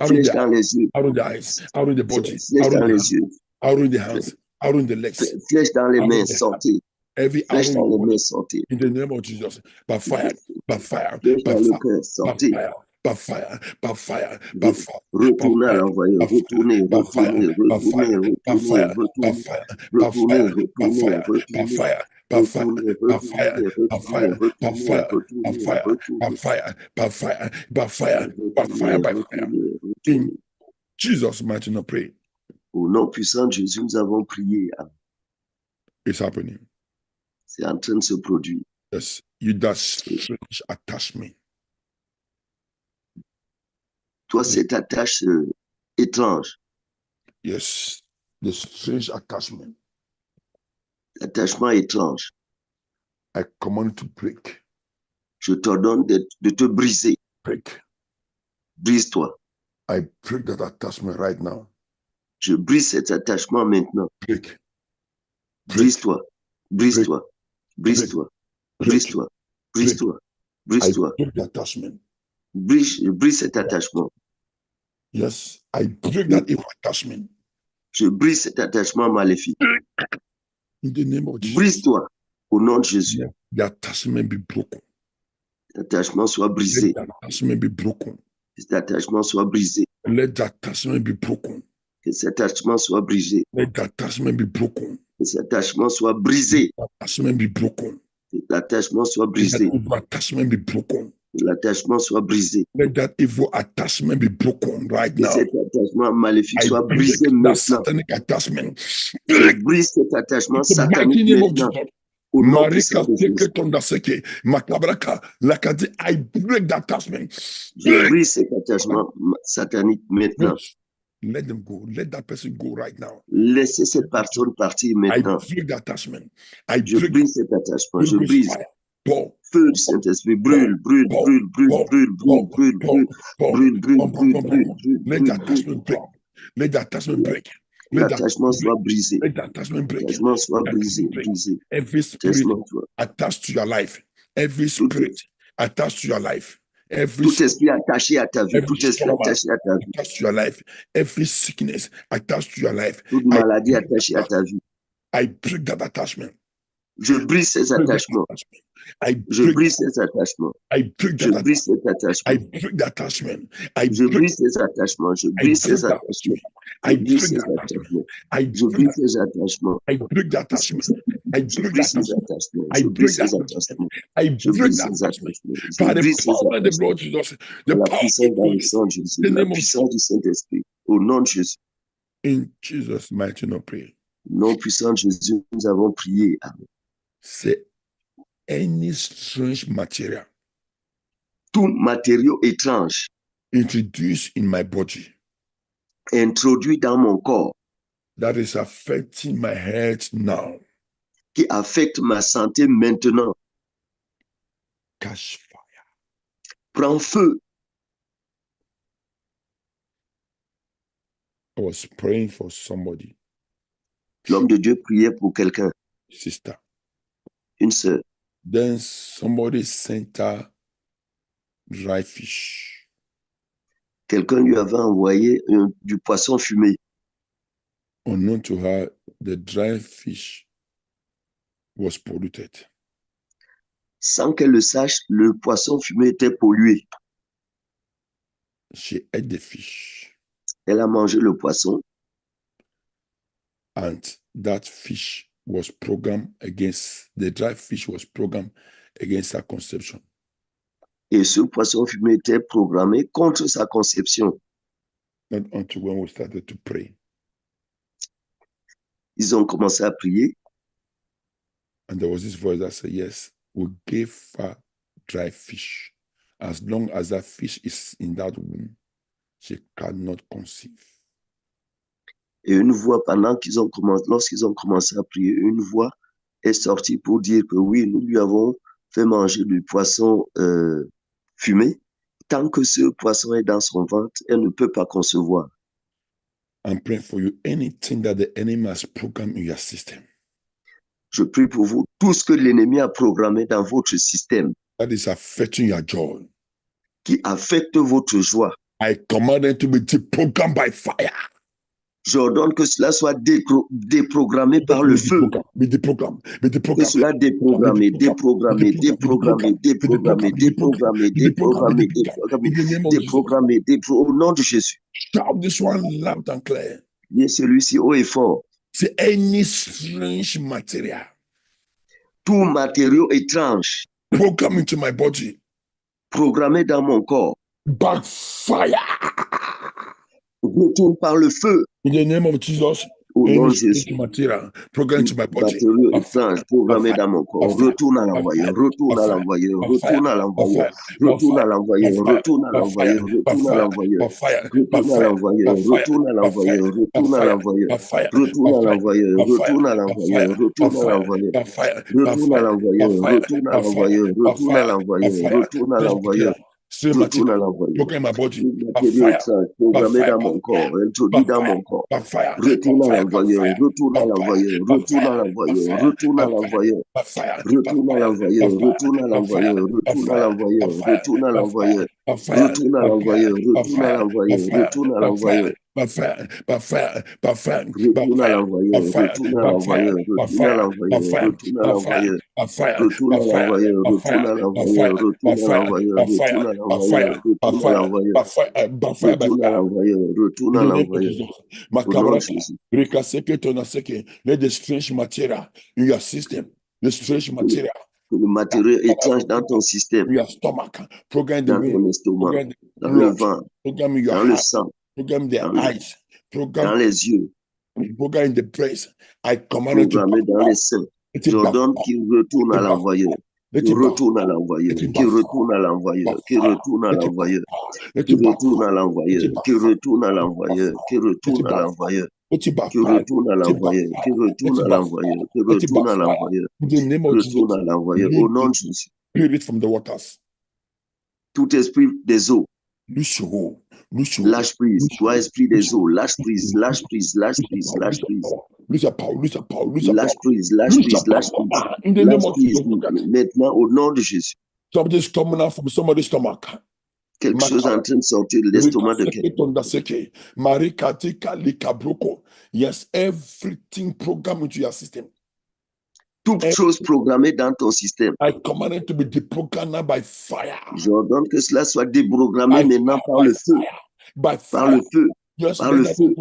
Out in flèche the dans eyes. les yeux, Out in the eyes. Out in the body. flèche Out in dans the les hands. yeux, Out in the hands. Out in the legs. flèche dans les Out mains, in the heart. sortez, Every flèche arrow in dans the les body. mains, sortez, In the name of Jesus. By fire. By fire. flèche By dans le fire. cœur, By sortez. fire. By fire. By fire. By fire. By Retournez à fire. l'envoyer, By fire. retournez, By fire. retournez, By retournez, fire. By retournez, fire. By retournez, fire. By retournez, fire. By retournez, fire. By retournez, fire. By fire. retournez, By fire. retournez, By retournez, fire. By retournez, fire. By retournez, fire. By retournez, fire. By fire. By fire. By fire. retournez, By fire. retournez, In retournez. Jesus' mighty name, pray. Au nom puissant de Jésus, nous avons prié. It's happening. C'est en train de se produire. Yes. You that strange attachment. Toi, cette attache étrange, Yes. The strange attachment. attachement étrange, I command you to break. je t'ordonne de te briser. Break. Brise-toi. I break that attachment right now. Je brise cet attachement maintenant. Break. Brise-toi. Brise-toi. Brise-toi. Brise-toi. Brise-toi. Brise-toi. I break the attachment. Brise cet attachement. Yes, I break that evil attachment. Je brise cet attachement maléfique. In the name of Jesus. Brise-toi au nom de Jésus. The attachment be broken. L'attachement soit brisé. Let the attachment be broken. Que cet attachement soit brisé. Let the attachment be broken. Que cet attachement soit brisé. Let the attachment be broken. Que cet attachement soit brisé. The attachment be broken. Que l'attachement soit Let brisé. that evil attachment be broken. Que l'attachement soit brisé. Let that evil attachment be broken right Que now. cet attachement maléfique I soit break brisé that maintenant. satanic attachment. Je brise cet attachement In the mighty satanique name of maintenant. Jesus. Au nom Marika puissant de Jésus. seke tonda seke. Makabraka. Lakadi. I break that attachment. Je brise cet attachement satanique maintenant. Let them go. Let that person go right now. Laissez cette personne partir I maintenant. break the attachment. I Je break brise cet attachement. Je Holy Ghost brise. fire. Paul. Feu du Saint-Esprit. Brûle, brûle, Paul. brûle, brûle, Paul. brûle, brûle, Paul. brûle, Paul. brûle, Paul. brûle, brûle, Paul. brûle, Paul. brûle, Paul. brûle, Let the brûle, attachment break. Let the attachment break. Let the L'attachement soit brisé. let the attachment break. L'attachement soit Let the brisé, attachment break. brisé. Every spirit L'attachement soit. attached to your life. Every spirit attached to your life. Every Tout esprit attaché à ta vie. every Tout esprit trauma attaché à ta vie. attached to your life. Every sickness attached to your life. Toute I maladie break attachée à ta vie. I break that attachment. Je brise ces Break that attachements. attachment. I Je break brise ces attachements. I break Je that brise cet I attachement. break the attachment. I Je break brise ces attachements. Je I brise break ces that attachements. attachment. Je I brise break ces that attachment. attachements. I Je break brise that ces attachements. I break that attachment. I Je break brise that ces attachment. attachements. I Je break brise that ces attachment. attachements. I Je break brise that ces attachment. attachements. Je By the brise ces power of the attachements. Lord Jesus, Par the la power of puissance dans the le Ghost, sang de Jésus. the La name of puissance du Saint-Esprit. Au nom de Jésus. in Jesus' mighty name, pray. Au nom puissant de Jésus, nous avons prié. Amen. Say any strange material Tout matériau étrange introduced in my body introduit dans mon corps that is affecting my health now, qui affecte ma santé maintenant catch fire. prend feu. I was praying for somebody, L'homme de Dieu priait pour quelqu'un, sister. une sœur. Then somebody sent her dry fish. quelqu'un lui avait envoyé du poisson fumé. Unknown to her, the dry fish was polluted. Sans qu'elle le sache, le poisson fumé était pollué. She ate the fish, Elle a mangé le poisson and that fish was programmed against, the dry fish was programmed against her conception. et ce poisson fumé était programmé contre sa conception. Not until when we started to pray. Ils ont commencé à prier And there was this voice that said, yes, we gave her dry fish. As long as that fish is in that womb, she cannot conceive. et une voix, lorsqu'ils ont commencé à prier, une voix est sortie pour dire que oui, nous lui avons fait manger du poisson fumé. Tant que ce poisson est dans son ventre, elle ne peut pas concevoir. I'm praying for you. Anything that the enemy has programmed in your system Je prie pour vous, tout ce que l'ennemi a programmé dans votre système that is affecting your joy, qui affecte votre joie, I command it to be deprogrammed by fire. j'ordonne que cela soit déprogrammé par le feu. Be deprogrammed. Be Que deprogrammed. cela déprogrammé, déprogrammé, déprogrammé, déprogrammé, déprogrammé, déprogrammé, déprogrammé, au nom de Jésus. Shout this one loud and clear. Bien celui-ci haut et fort. Say any strange material Tout matériau étrange program into my body programmé dans mon corps by fire. retourne par le feu. In the name of Jesus. Au nom Any de Jésus. strange material program into my body. Matériau étrange programmé dans mon corps. Retourne à l'envoyeur, retourne à l'envoyeur, retourne à l'envoyeur, retourne à l'envoyeur, retourne à l'envoyeur, retourne à l'envoyeur, retourne à l'envoyeur, retourne à l'envoyeur, retourne à l'envoyeur, retourne à l'envoyeur, retourne à l'envoyeur, retourne à l'envoyeur, retourne à l'envoyeur, retourne à l'envoyeur, retourne à l'envoyeur, retourne à l'envoyeur. Retourne à l'envoyeur. Matériau étrange programmé dans mon corps, introduit dans mon corps. Retourne à l'envoyeur, retourne à l'envoyeur, retourne à l'envoyeur, retourne à l'envoyeur, retourne à l'envoyeur, retourne à l'envoyeur, retourne à l'envoyeur, retourne à l'envoyeur, retourne à l'envoyeur, retourne à l'envoyeur, retourne à l'envoyeur. Retourne à l'envoyeur, retourne à l'envoyeur, retourne à l'envoyeur, retourne à l'envoyeur, retourne à l'envoyeur, retourne à l'envoyeur, retourne à l'envoyeur, retourne à l'envoyeur, retourne à l'envoyeur, retourne à l'envoyeur, retourne à l'envoyeur. Au nom de Jésus. Let the strange material in your system, the strange material Le matériau étrange dans ton système, in your stomach, program the dans ton womb, estomac, program the dans le blood, ventre, program in your dans le heart, sang, program their dans le- eyes, dans program les yeux, in the breast. I command it to programmé dans les seins. Let it J'ordonne backfire. qu'il retourne à l'envoyeur, Let qu'il it retourne à backfire. l'envoyeur, Let it qu'il backfire. retourne à l'envoyeur, qu'il retourne à Let it l'envoyeur, backfire. Let qu'il it retourne à backfire. l'envoyeur, qu'il retourne à l'envoyeur, qu'il retourne à l'envoyeur, Let it qu'il backfire. retourne à l'envoyeur, qu'il retourne à l'envoyeur, qu'il Let it retourne à backfire. l'envoyeur, In the name of Jesus, retourne à l'envoyeur. Au nom de Jésus, spirit from the waters. tout esprit des eaux, Loose your hold. Loose your hold. lâche prise. Toi, esprit des eaux, lâche prise, lâche prise, lâche prise, lâche prise. Lose your power. Lose your power. Lose your Lâche power. prise, lâche prise, lâche prise. In the name Lâche of prise Jesus. maintenant au nom de Jésus. Somebody's coming out from somebody's stomach. Quelque chose est en train de sortir de l'estomac de quelqu'un. Marikatika likabroko. Yes, everything programmed into your system. Toute chose programmée dans ton système. I command it to be deprogrammed by fire. J'ordonne que cela soit déprogrammé maintenant par le feu. By Par le fire. feu. Yes, par le feu.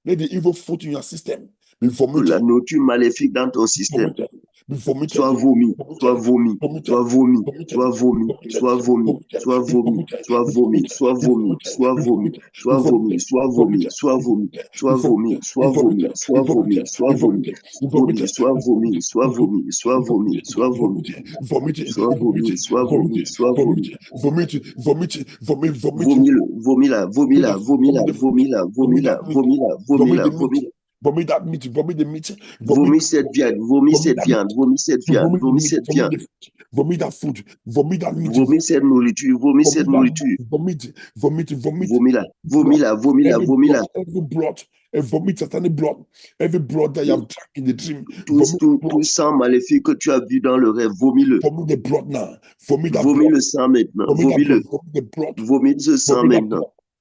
Let the evil food in your system be Que vomited. la nourriture maléfique dans ton système Be vomited. soit vomi, soit vomi, soit vomi, soit vomi, soit vomi, soit vomi, soit vomi, soit vomi, soit vomi, soit vomi, soit vomi, soit vomi, soit vomi, soit vomi, soit vomi, soit vomi, vomi, soit vomi, soit vomi, soit vomi, soit vomi, soit vomi, soit vomi, soit vomi. Vomis-la, vomis-la, vomis-la, vomis-la, vomis-la, vomis-la, vomis-la, vomis-la. Vomit that meat, vomit the meat, Vomis cette viande, vomis cette viande, vomis cette viande, vomis cette viande. Vomit that food, vomit that meat. Vomis cette nourriture, vomis cette nourriture. Vomit. Vomis-la, vomis-la, vomis-la, vomis-la. Every blood, and vomit satanic blood, every blood that you have drank in the dream. Tout sang maléfique que tu as vu dans le rêve, vomis-le. Vomit the blood now. Vomit that Vomis blood. le sang maintenant, Vomit that vomis-le. blood. Vomit the blood. Vomis ce sang Vomit that maintenant. blood.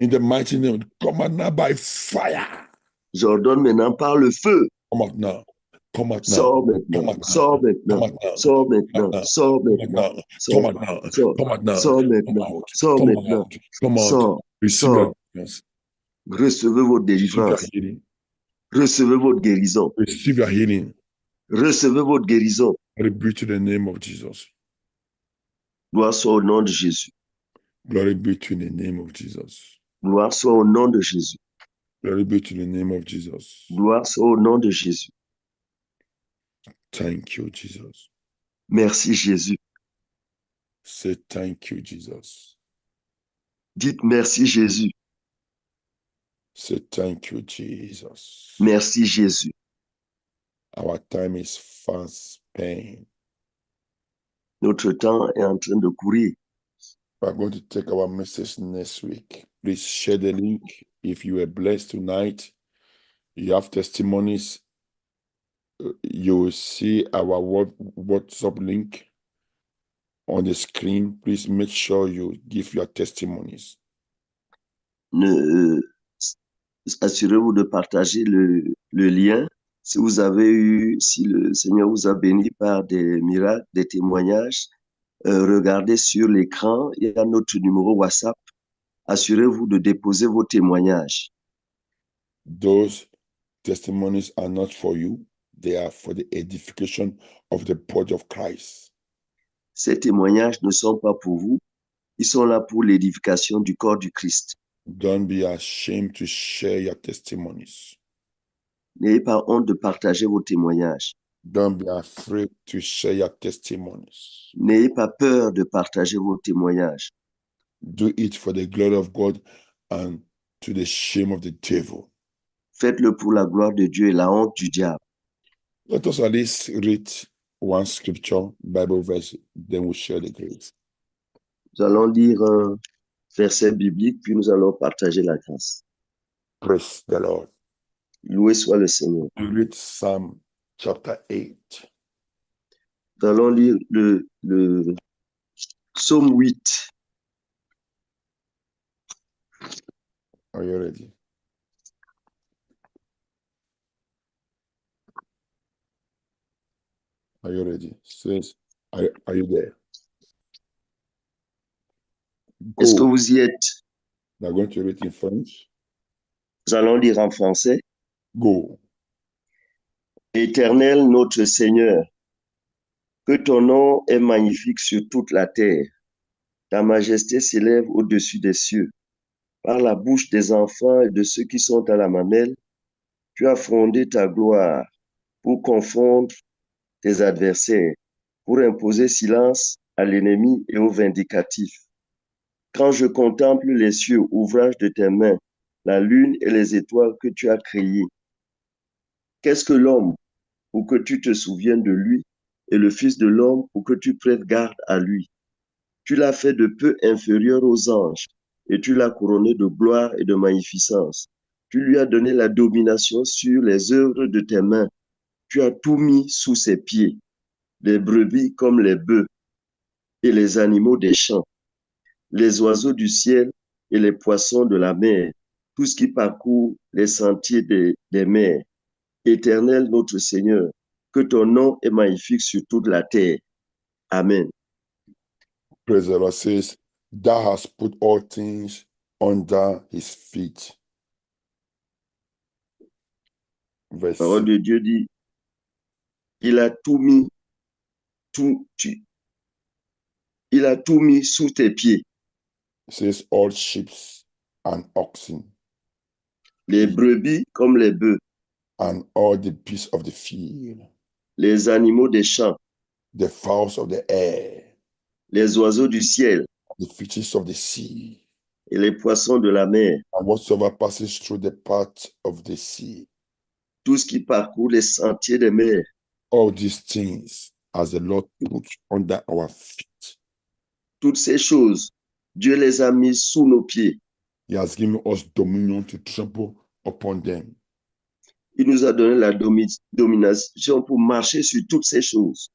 In the mighty name, come out now by fire. J'ordonne maintenant par le feu. Come out now. Come out now. Sors Come maintenant, out now. sors Come maintenant, out now. sors Come out maintenant, now. sors Come out maintenant, now. sors, Come out now. sors, Come out now. sors Come maintenant, out. sors Come maintenant, out. Come out. sors, Receive your sors. deliverance. Recevez votre Receive your délivrance, healing. recevez votre guérison, Receive your healing. recevez votre guérison. Glory be to the name of Jesus. Gloire soit au nom de Jésus. Glory be to the name of Jesus. Gloire soit au nom de Jésus. Glory be to the name of Jesus. Gloire soit au nom de Jésus. Thank you, Jesus. Merci Jésus. Say thank you, Jesus. Dites merci Jésus. Say thank you, Jesus. Merci Jésus. Our time is fast spent. Notre temps est en train de courir. We are going to take our message next week. Please share the link. If you were blessed tonight, you have testimonies, you will see our WhatsApp link on the screen. Please make sure you give your testimonies. Assurez-vous de partager le lien. Si le Seigneur vous a béni par des miracles, des témoignages, regardez sur l'écran, il y a notre numéro WhatsApp. Assurez-vous de déposer vos témoignages. Those testimonies are not for you. They are for the edification of the body of Christ. Ces témoignages ne sont pas pour vous. Ils sont là pour l'édification du corps du Christ. Don't be ashamed to share your testimonies. N'ayez pas honte de partager vos témoignages. Don't be afraid to share your testimonies. N'ayez pas peur de partager vos témoignages. Do it for the glory of God and to the shame of the devil. Faites-le pour la gloire de Dieu et la honte du diable. Let us at least read one scripture, Bible verse, then we'll share the grace. Nous allons lire un verset biblique, puis nous allons partager la grâce. Praise the Lord. Loué soit le Seigneur. We read Psalm chapter 8. Nous allons lire le psaume 8. Are you ready? Are you ready? Says, are you there? Est-ce que Go. vous y êtes? We are going to read in French. Nous allons lire en français. Go. Éternel notre Seigneur, que ton nom est magnifique sur toute la terre. Ta majesté s'élève au-dessus des cieux. Par la bouche des enfants et de ceux qui sont à la mamelle, tu as fondé ta gloire pour confondre tes adversaires, pour imposer silence à l'ennemi et au vindicatif. Quand je contemple les cieux, ouvrage de tes mains, la lune et les étoiles que tu as créées, qu'est-ce que l'homme pour que tu te souviennes de lui, et le Fils de l'homme pour que tu prêtes garde à lui? Tu l'as fait de peu inférieur aux anges, et tu l'as couronné de gloire et de magnificence. Tu lui as donné la domination sur les œuvres de tes mains. Tu as tout mis sous ses pieds, les brebis comme les bœufs, et les animaux des champs, les oiseaux du ciel et les poissons de la mer, tout ce qui parcourt les sentiers des mers. Éternel notre Seigneur, que ton nom est magnifique sur toute la terre. Amen. Praise the Lord. Says, thou hast put all things under his feet. Verse La parole de Dieu dit, il a tout mis sous tes pieds. says, all sheep and oxen, Les brebis comme les bœufs, and all the beasts of the field, les animaux des champs, the fowls of the air, les oiseaux du ciel the fishes of the sea, et les poissons de la mer, and whatsoever passes through the path of the sea. tout ce qui parcourt les sentiers des mers. All these things as the Lord put under our feet. Toutes ces choses, Dieu les a mis sous nos pieds. He has given us dominion to trample upon them. Il nous a donné la domination pour marcher sur toutes ces choses.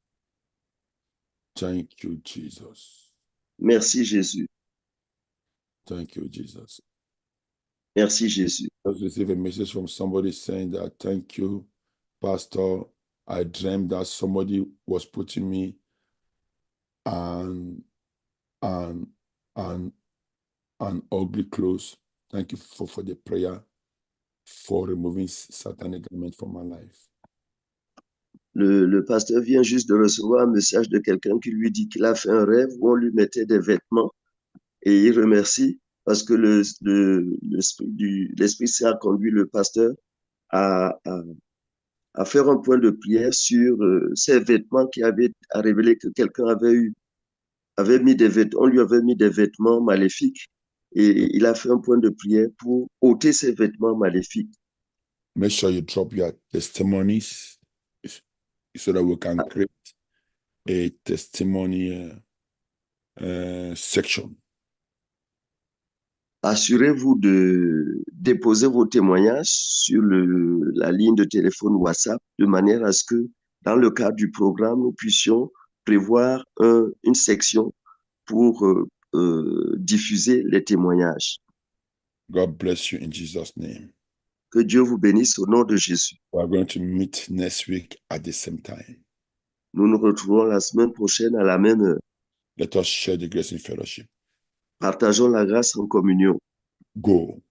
Thank you, Jesus. Merci Jésus. Thank you, Jesus. Merci Jésus. Just received a message from somebody saying that, thank you, Pastor. I dreamed that somebody was putting me on ugly clothes. Thank you for the prayer for removing satanic element from my life. Le pasteur vient juste de recevoir un message de quelqu'un qui lui dit qu'il a fait un rêve où on lui mettait des vêtements et il remercie parce que l'Esprit Saint a conduit le pasteur à faire un point de prière sur ces vêtements qui avaient à révéler que quelqu'un avait mis des vêtements, on lui avait mis des vêtements maléfiques et il a fait un point de prière pour ôter ces vêtements maléfiques. Make sure you drop your testimonies so that we can create a testimony section. Assurez-vous de déposer vos témoignages sur la ligne de téléphone WhatsApp de manière à ce que, dans le cadre du programme, nous puissions prévoir une section pour diffuser les témoignages. God bless you in Jesus' name. Que Dieu vous bénisse au nom de Jésus. We are going to meet next week at the same time. Nous nous retrouvons la semaine prochaine à la même heure. Let us share the grace in fellowship. Partageons la grâce en communion. Go.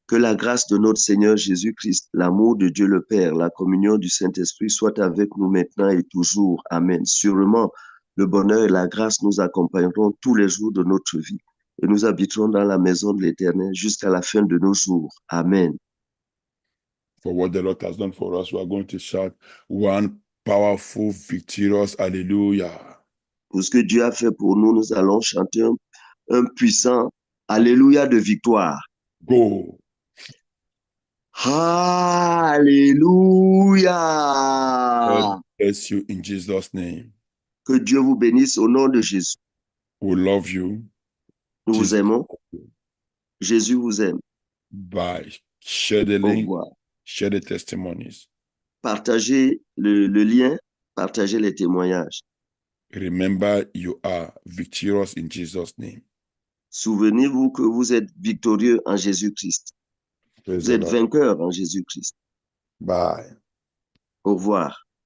Que la grâce de notre Seigneur Jésus-Christ, l'amour de Dieu le Père, la communion du Saint-Esprit soit avec nous maintenant et toujours. Amen. Sûrement, le bonheur et la grâce nous accompagneront tous les jours de notre vie et nous habiterons dans la maison de l'Éternel jusqu'à la fin de nos jours. Amen. For what the Lord has done for us, we are going to shout one powerful, victorious hallelujah. Pour ce que Dieu a fait pour nous, nous allons chanter un puissant Alléluia de victoire. Go. Alléluia. God bless you in Jesus' name. Que Dieu vous bénisse au nom de Jésus. We love you. Nous vous Jesus. aimons. Jésus vous aime. Bye. Share the Au link. revoir. Share the testimonies. Partagez le lien, partagez les témoignages. Remember, you are victorious in Jesus' name. Souvenez-vous que vous êtes victorieux en Jésus-Christ. Praise Vous êtes the Lord. vainqueur en Jésus-Christ. Bye. Au revoir.